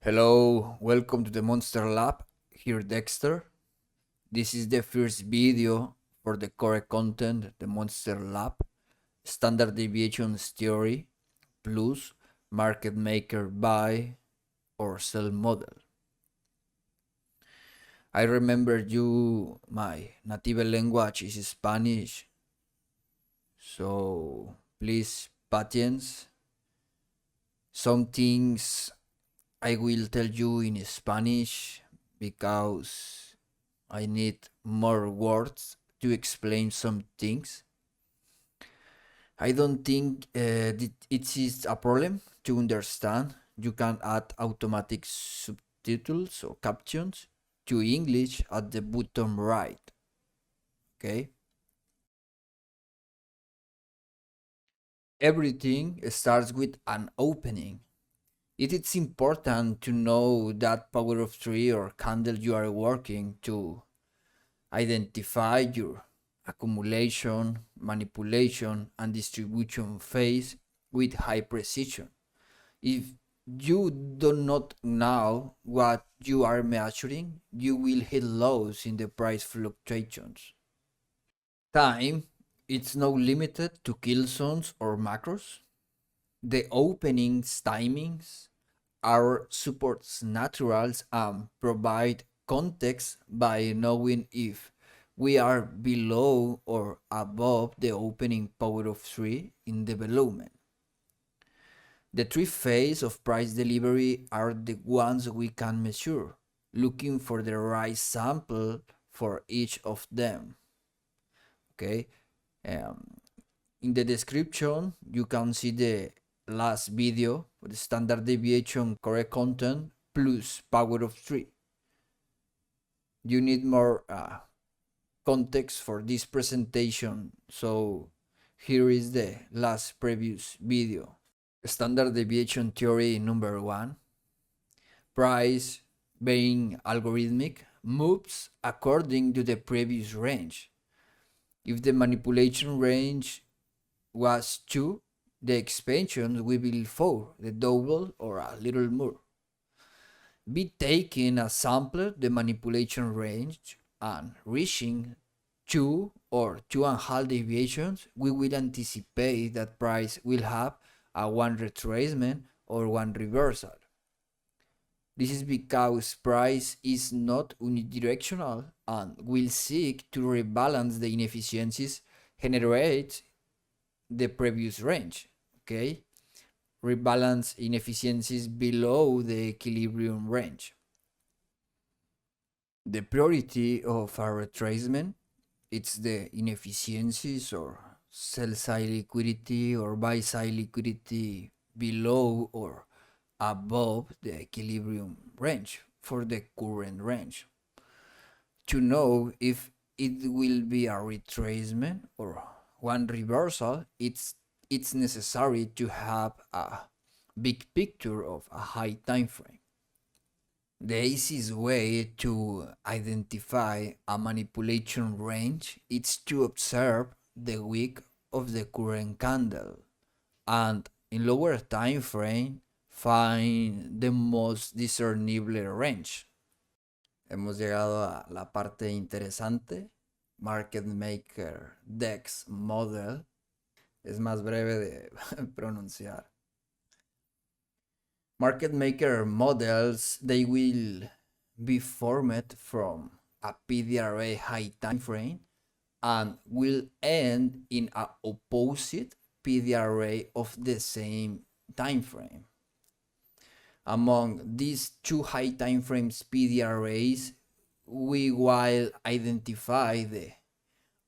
Hello, welcome to the Monster Lab. Here, Dexter. This is the first video for the core content, the Monster Lab, standard deviations theory, plus market maker buy or sell model. I remember you, my native language is Spanish, so please patience. Some things I will tell you in Spanish because I need more words to explain some things. I don't think it is a problem to understand. You can add automatic subtitles or captions to English at the bottom right. Okay? Everything starts with an opening. It is important to know that power of tree or candle you are working to identify your accumulation, manipulation, and distribution phase with high precision. If you do not know what you are measuring, you will hit lows in the price fluctuations. Time, it's not limited to kill zones or macros. The openings timings are supports naturals and provide context by knowing if we are below or above the opening power of 3 in development. The three phases of price delivery are the ones we can measure, looking for the right sample for each of them. Okay, um, in the description you can see the last video with the standard deviation correct content plus power of 3. You need more context for this presentation, so here is the last previous video. Standard deviation theory number 1. Price, being algorithmic, moves according to the previous range. If the manipulation range was 2, the expansion will be 4, the double or a little more. Be taking a sampler the manipulation range and reaching 2 or 2.5 deviations, we will anticipate that price will have a 1 retracement or 1 reversal. This is because price is not unidirectional and will seek to rebalance the inefficiencies generated the previous range. Okay, rebalance inefficiencies below the equilibrium range. The priority of a retracement, it's the inefficiencies or sell side liquidity or buy side liquidity below or above the equilibrium range for the current range. To know if it will be a retracement or one reversal, it's necessary to have a big picture of a high time frame. The easiest way to identify a manipulation range is to observe the wick of the current candle and in lower time frame find the most discernible range. Hemos llegado a la parte interesante. Market Maker Dex Model es más breve de pronunciar. Market maker models, they will be formed from a PDRA high time frame and will end in a opposite PDRA of the same time frame. Among these two high time frames PDRAs, we will identify the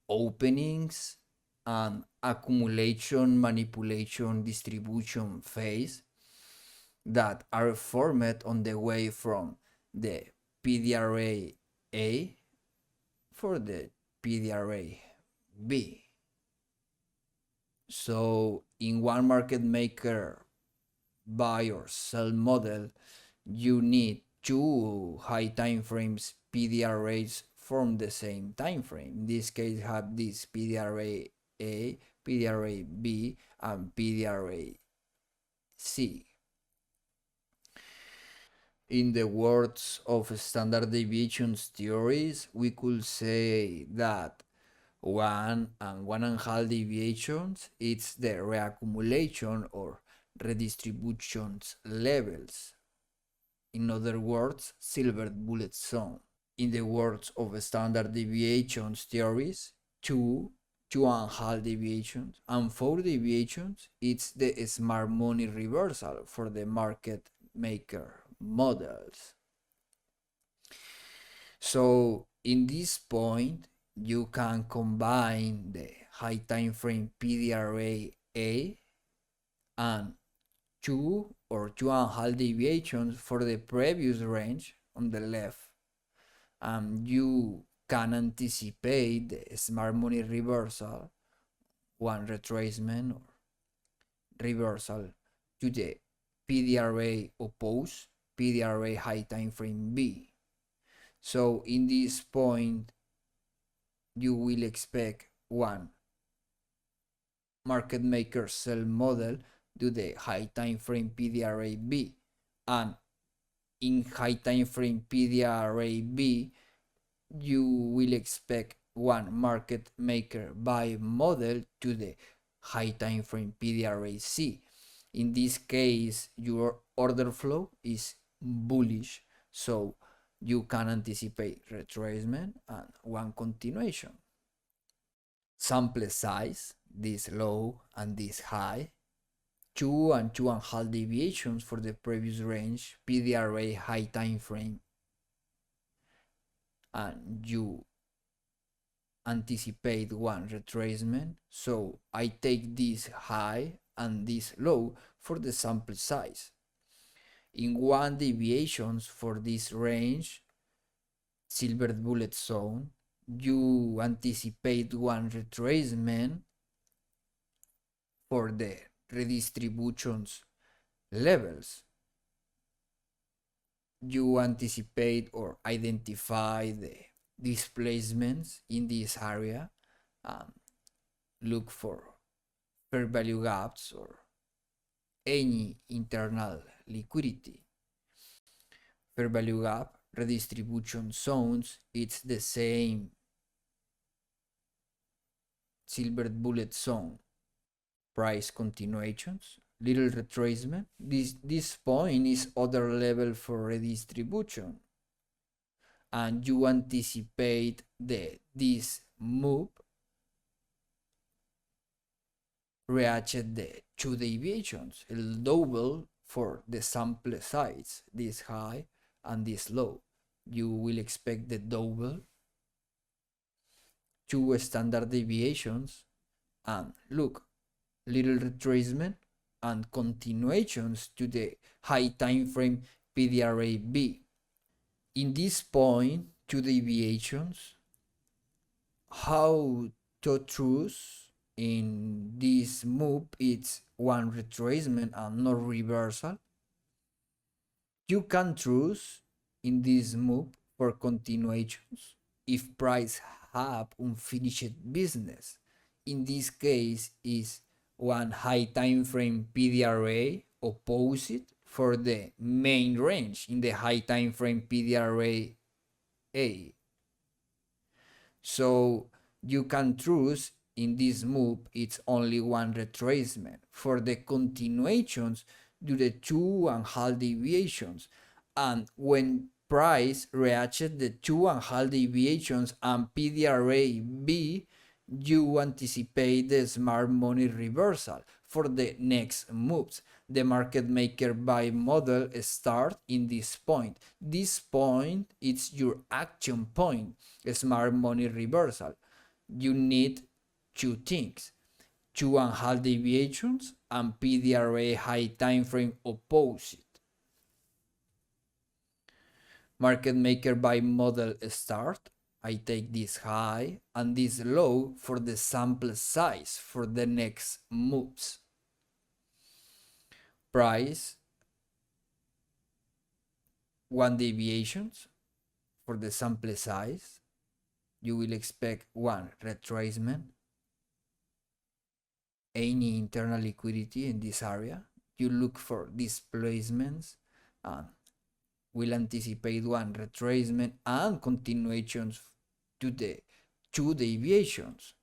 openings and accumulation manipulation distribution phase that are formed on the way from the PDRA A for the PDRA B. So in one market maker buy or sell model, you need two high time frames PDRAs from the same time frame. In this case, have this PDRA A, PDRA B, and PDRA C. In the words of standard deviations theories, we could say that 1 and 1.5 deviations it's the reaccumulation or redistributions levels. In other words, silver bullet zone. In the words of standard deviations theories, 2.5 deviations, and 4 deviations, it's the smart money reversal for the market maker models. So in this point, you can combine the high time frame PDRA A and 2 or 2.5 deviations for the previous range on the left. You can anticipate the smart money reversal, one retracement or reversal to the PDRA oppose PDRA high time frame B. So in this point, you will expect one market maker sell model to the high time frame PDRA B, and in high time frame PDRA B, you will expect one market maker buy model to the high time frame PDRA C. In this case, your order flow is bullish, so you can anticipate retracement and one continuation. Sample size, this low and this high, 2 and 2.5 deviations for the previous range, PDRA high time frame, and you anticipate one retracement. So I take this high and this low for the sample size. In 1 deviations for this range, silver bullet zone, you anticipate one retracement for the redistributions levels. You anticipate or identify the displacements in this area and look for fair value gaps or any internal liquidity. Fair value gap, redistribution zones, it's the same silver bullet zone. Price continuations, little retracement. This point is other level for redistribution, and you anticipate this move reached the 2 deviations, el double for the sample size, this high and this low. You will expect the double, 2 standard deviations, and look, little retracement and continuations to the high time frame PDRA B. In this point, 2 deviations, how to choose in this move it's one retracement and no reversal. You can choose in this move for continuations if price have unfinished business. In this case is one high time frame PDRA opposite for the main range in the high time frame PDRA A. So you can choose in this move it's only one retracement. For the continuations, do the 2.5 deviations, and when price reaches the 2.5 deviations and PDRA B, you anticipate the smart money reversal for the next moves. The market maker buy model start in this point. This point is your action point, smart money reversal. You need 2 things, 2.5 deviations and PDRA high time frame opposite. Market maker buy model start. I take this high and this low for the sample size for the next moves. Price 1 deviations for the sample size. You will expect one retracement, any internal liquidity in this area. You look for displacements and will anticipate one retracement and continuations to the two deviations.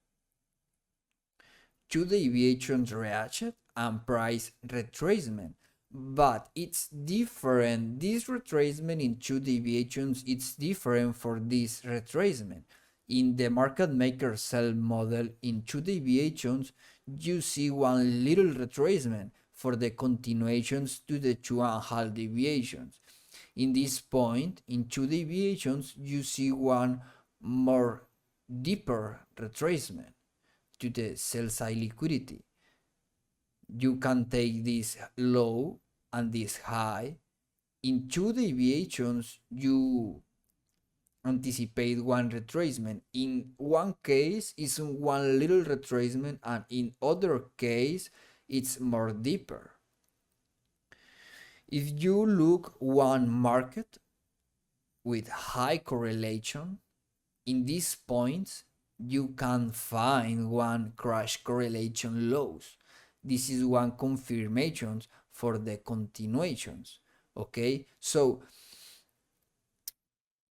Two deviations reached and price retracement. But it's different. This retracement in two deviations, it's different for this retracement. In the market maker sell model in two deviations, you see one little retracement for the continuations to the 2.5 deviations. In this point, in two deviations, you see one more deeper retracement to the sell side liquidity. You can take this low and this high. In two deviations, you anticipate one retracement. In one case, it's one little retracement, and in other case, it's more deeper. If you look one market with high correlation, in these points, you can find one crash correlation lows. This is one confirmation for the continuations. Okay, so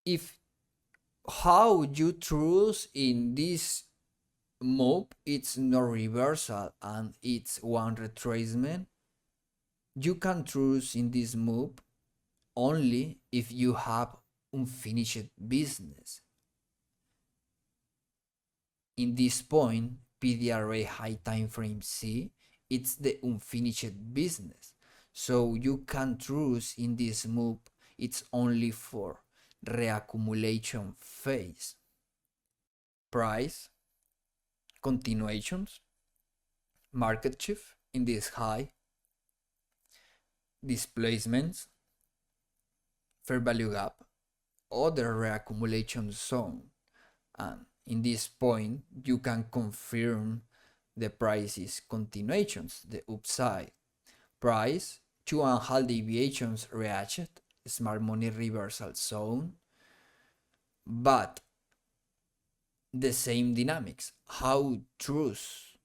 if how you choose in this move, it's no reversal and it's one retracement, you can choose in this move only if you have unfinished business. In this point, PDRA high time frame C, it's the unfinished business. So you can choose in this move, it's only for reaccumulation phase. Price, continuations, market shift in this high, displacements, fair value gap, other reaccumulation zone. And in this point, you can confirm the price is continuations, the upside. Price, 2.5 deviations reached, smart money reversal zone, but the same dynamics. How truth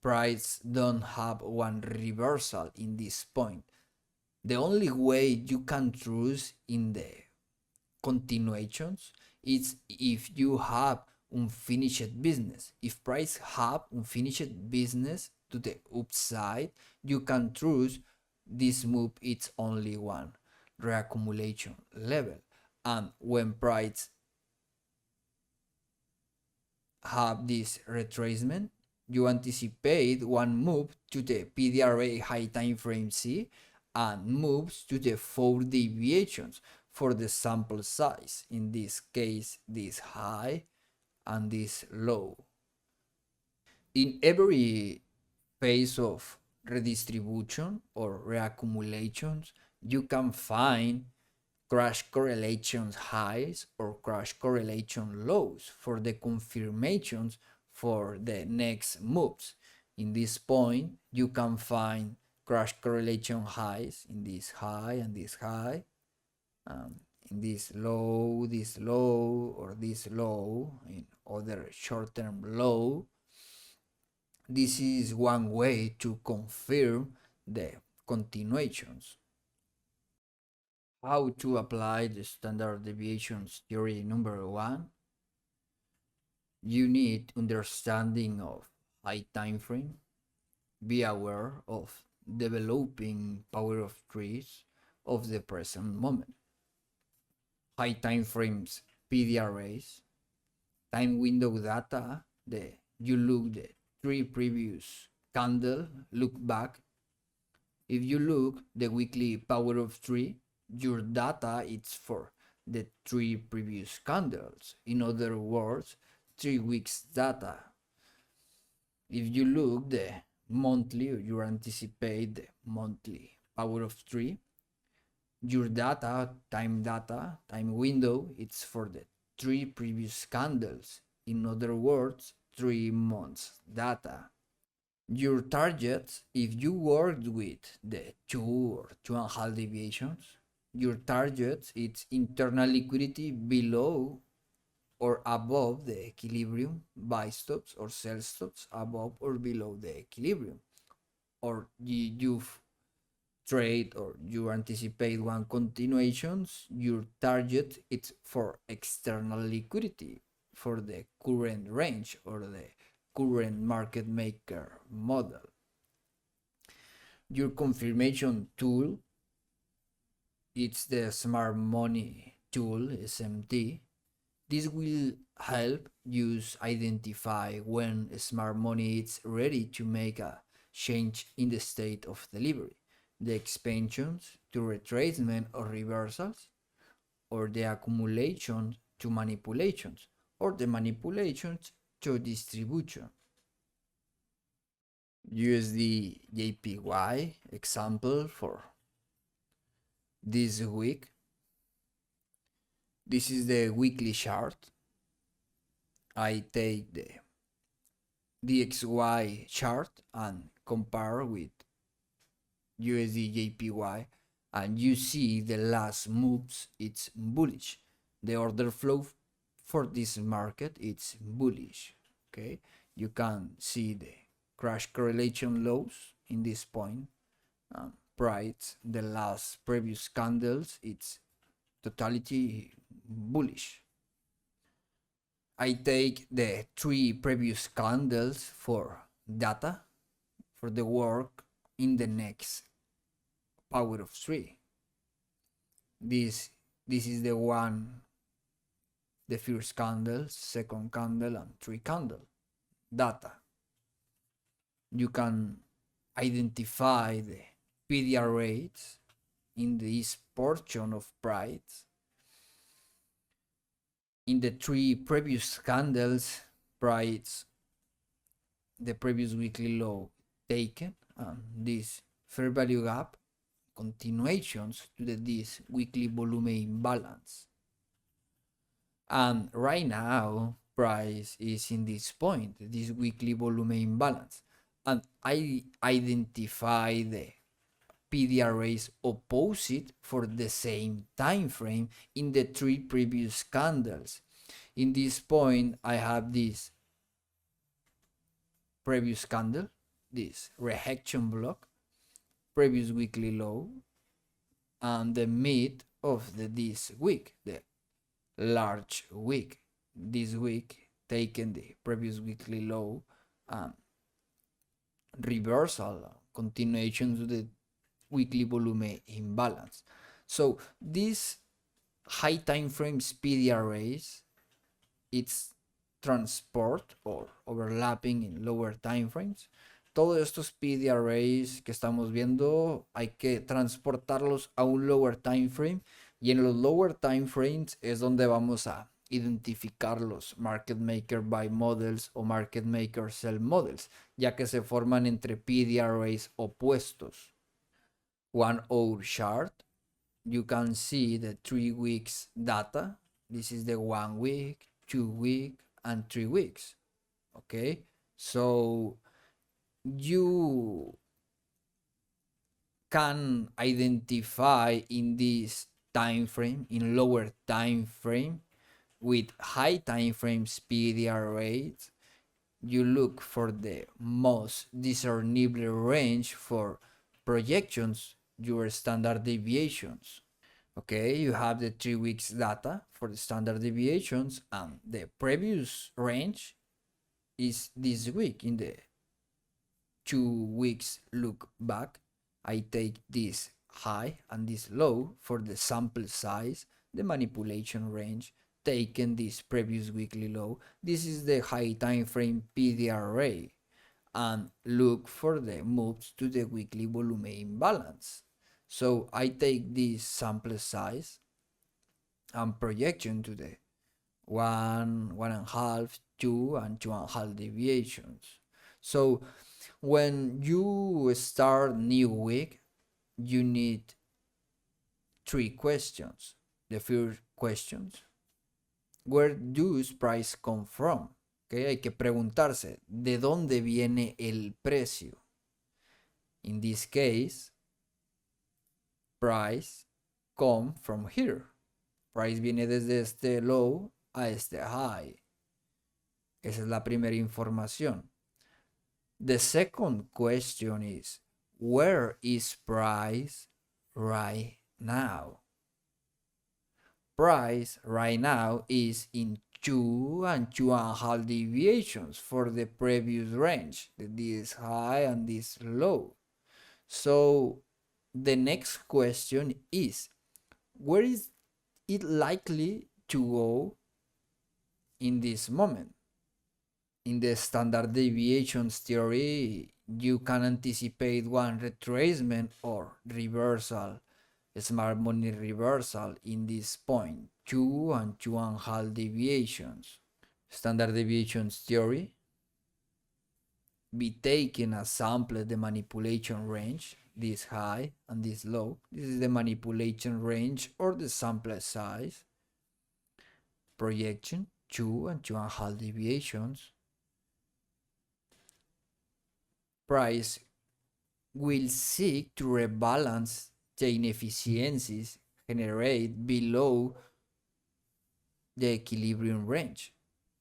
price don't have one reversal in this point. The only way you can choose in the continuations is if you have unfinished business. If price have unfinished business to the upside, you can choose this move. It's only one reaccumulation level, and when price have this retracement, you anticipate one move to the PDRA high time frame C and moves to the 4 deviations for the sample size. In this case, this high and this low. In every phase of redistribution or reaccumulations, you can find crash correlation highs or crash correlation lows for the confirmations for the next moves. In this point, you can find crash correlation highs in this high and this high, in this low, or this low, in other short-term low. This is one way to confirm the continuations. How to apply the standard deviations theory number 1. You need understanding of high time frame. Be aware of developing power of trees of the present moment. High time frames PDRAs, time window data, you look the 3 previous candle, look back. If you look the weekly power of 3, your data is for the 3 previous candles. In other words, 3 weeks data. If you look the monthly, or you anticipate the monthly power of 3, your time window, it's for the 3 previous candles. In other words, 3 months data. Your targets, if you worked with the 2 or 2.5 deviations, your targets, it's internal liquidity below or above the equilibrium, buy stops or sell stops above or below the equilibrium. Or you trade or you anticipate one continuations, your target is for external liquidity for the current range or the current market maker model. Your confirmation tool, it's the smart money tool, SMT. This will help you identify when smart money is ready to make a change in the state of delivery, the expansions to retracement or reversals, or the accumulation to manipulations, or the manipulations to distribution. USD JPY example for this week. This is the weekly chart. I take the DXY chart and compare with USD JPY, and you see the last moves, it's bullish. The order flow for this market, it's bullish. Okay, you can see the crash correlation lows in this point. Price, the last previous candles, it's totality bullish. I take the 3 previous candles for data for the work in the next power of 3. This is the one, the first candle, second candle, and 3 candle data. You can identify the PDR rates in this portion of price. In the 3 previous candles, price, the previous weekly low taken, and this fair value gap, continuations to this weekly volume imbalance. And right now, price is in this point, this weekly volume imbalance. And I identify the PDR rates opposite for the same time frame in the 3 previous candles. In this point, I have this previous candle, this rejection block, previous weekly low, and the mid of this week, the large week. This week, taking the previous weekly low and reversal, continuation to the weekly volume imbalance. So this high time frames PDR rays, it's transport or overlapping in lower time frames. Todos estos PDR rays que estamos viendo hay que transportarlos a un lower time frame, y en los lower time frames es donde vamos a identificar los market maker buy models o market maker sell models, ya que se forman entre PDR rays opuestos. 1 hour chart, you can see the 3 weeks data. This is the 1 week, 2 week, and 3 weeks. Okay, so you can identify in this time frame, in lower time frame, with high time frames PDR rates, you look for the most discernible range for projections, your standard deviations. Okay, you have the 3 weeks data for the standard deviations, and the previous range is this week. In the 2 weeks look back, I take this high and this low for the sample size, the manipulation range, taken this previous weekly low. This is the high time frame PDR ray, and look for the moves to the weekly volume imbalance. So I take this sample size and projection to the 1, 1.5, 2, and 2.5 deviations. So when you start new week, you need 3 questions. The first questions, where does price come from? Okay, hay que preguntarse, ¿de dónde viene el precio? In this case, price come from here. Price viene desde este low a este high. Esa es la primera información. The second question is, where is price right now? Price right now is in 2 and 2.5 deviations for the previous range, this high and this low. So the next question is, where is it likely to go in this moment? In the standard deviations theory, you can anticipate one retracement or reversal, smart money reversal in this point, 2 and 2.5 deviations. Standard deviations theory be taken as sample the manipulation range, this high and this low. This is the manipulation range or the sample size. Projection 2 and 2.5 deviations. Price will seek to rebalance the inefficiencies generated below the equilibrium range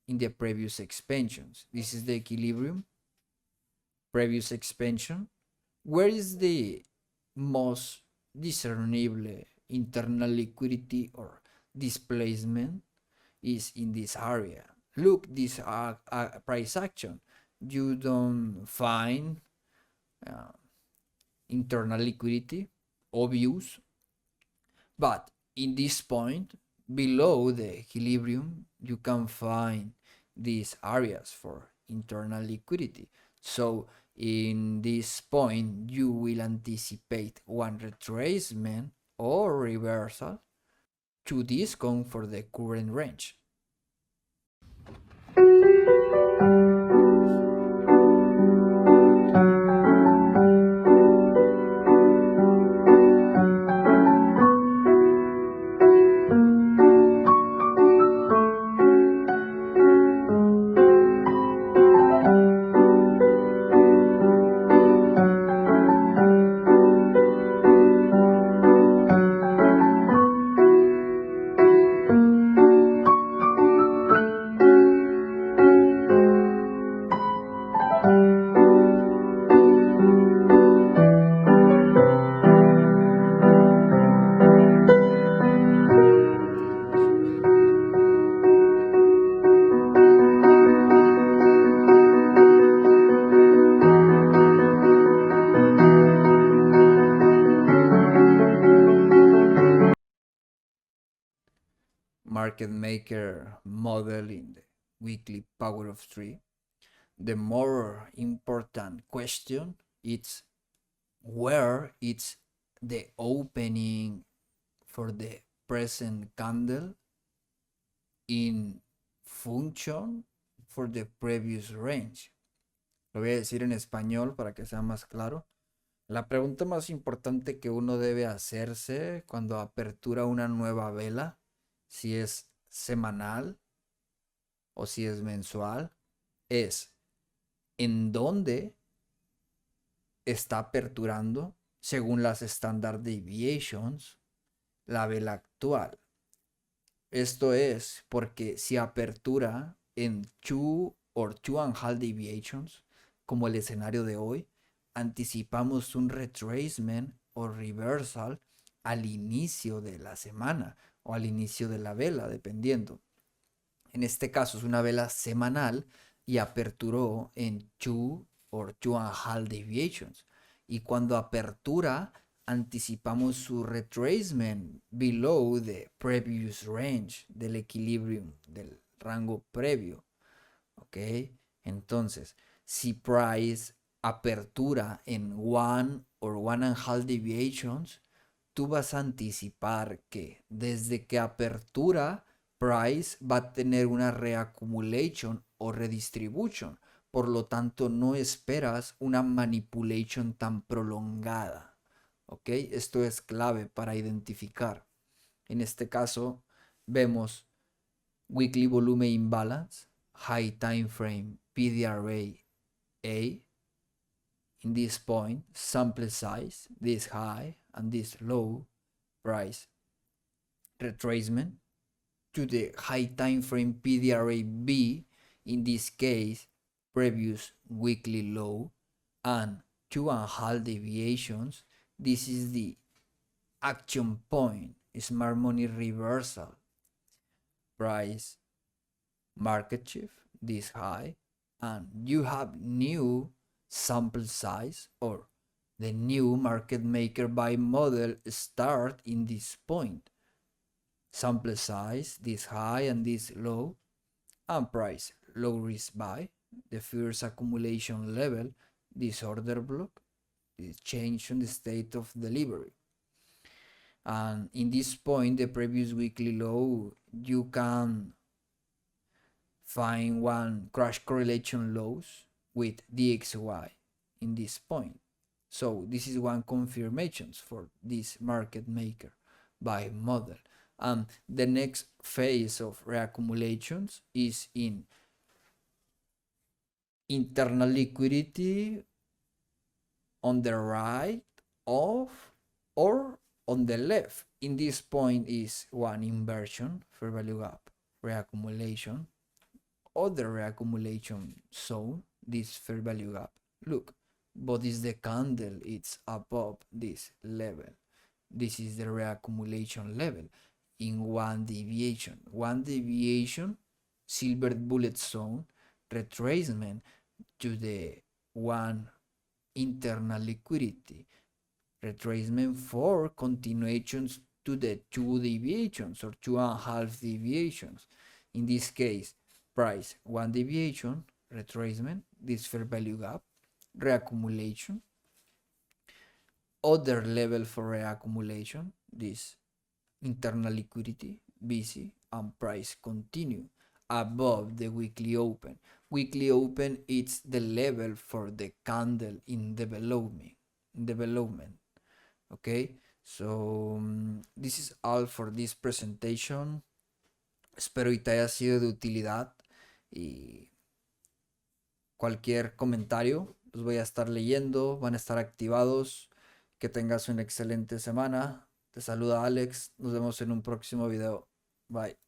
in the previous expansions. This is the equilibrium, previous expansion. Where is the most discernible internal liquidity or displacement is in this area. Look, this price action, you don't find uh, internal liquidity obvious, but in this point below the equilibrium you can find these areas for internal liquidity. So in this point you will anticipate one retracement or reversal to discount for the current range. Market maker model in the weekly power of 3, the more important question is where it's the opening for the present candle in function for the previous range. Lo voy a decir en español para que sea más claro. La pregunta más importante que uno debe hacerse cuando apertura una nueva vela, si es semanal o si es mensual, es en dónde está aperturando según las standard deviations la vela actual. Esto es porque si apertura en 2 or 2.5 deviations, como el escenario de hoy, anticipamos un retracement o reversal al inicio de la semana o al inicio de la vela, dependiendo. En este caso es una vela semanal y aperturó en 2 or 2.5 deviations. Y cuando apertura, anticipamos su retracement below the previous range del equilibrium, del rango previo. ¿Ok? Entonces, si price apertura en 1 or 1.5 deviations, tú vas a anticipar que desde que apertura, price va a tener una reaccumulation o redistribution. Por lo tanto, no esperas una manipulation tan prolongada. ¿Ok? Esto es clave para identificar. En este caso, vemos weekly volume imbalance, high time frame, PDRA A. In this point, sample size, this high and this low price retracement to the high time frame PDRA B, in this case, previous weekly low, and 2.5 deviations. This is the action point, smart money reversal, price market shift, this high, and you have new sample size or the new market maker buy model start in this point. Sample size, this high and this low, and price, low risk buy, the first accumulation level, this order block, the change in the state of delivery. And in this point, the previous weekly low, you can find one crash correlation lows with DXY in this point. So this is one confirmation for this market maker by model. And the next phase of reaccumulations is in internal liquidity on the right of or on the left. In this point is one inversion, fair value gap, reaccumulation, other reaccumulation zone, this fair value gap. Look, but is the candle, it's above this level. This is the reaccumulation level in one deviation. One deviation, silver bullet zone, retracement to the one internal liquidity, retracement for continuations to the 2 deviations or 2.5 deviations. In this case, price 1 deviation, retracement, this fair value gap, reaccumulation, other level for reaccumulation, this internal liquidity, BC, and price continue above the weekly open. Weekly open is the level for the candle in development. Okay, so this is all for this presentation. Espero que te haya sido de utilidad y cualquier comentario los voy a estar leyendo, van a estar activados. Que tengas una excelente semana. Te saluda Alex. Nos vemos en un próximo video. Bye.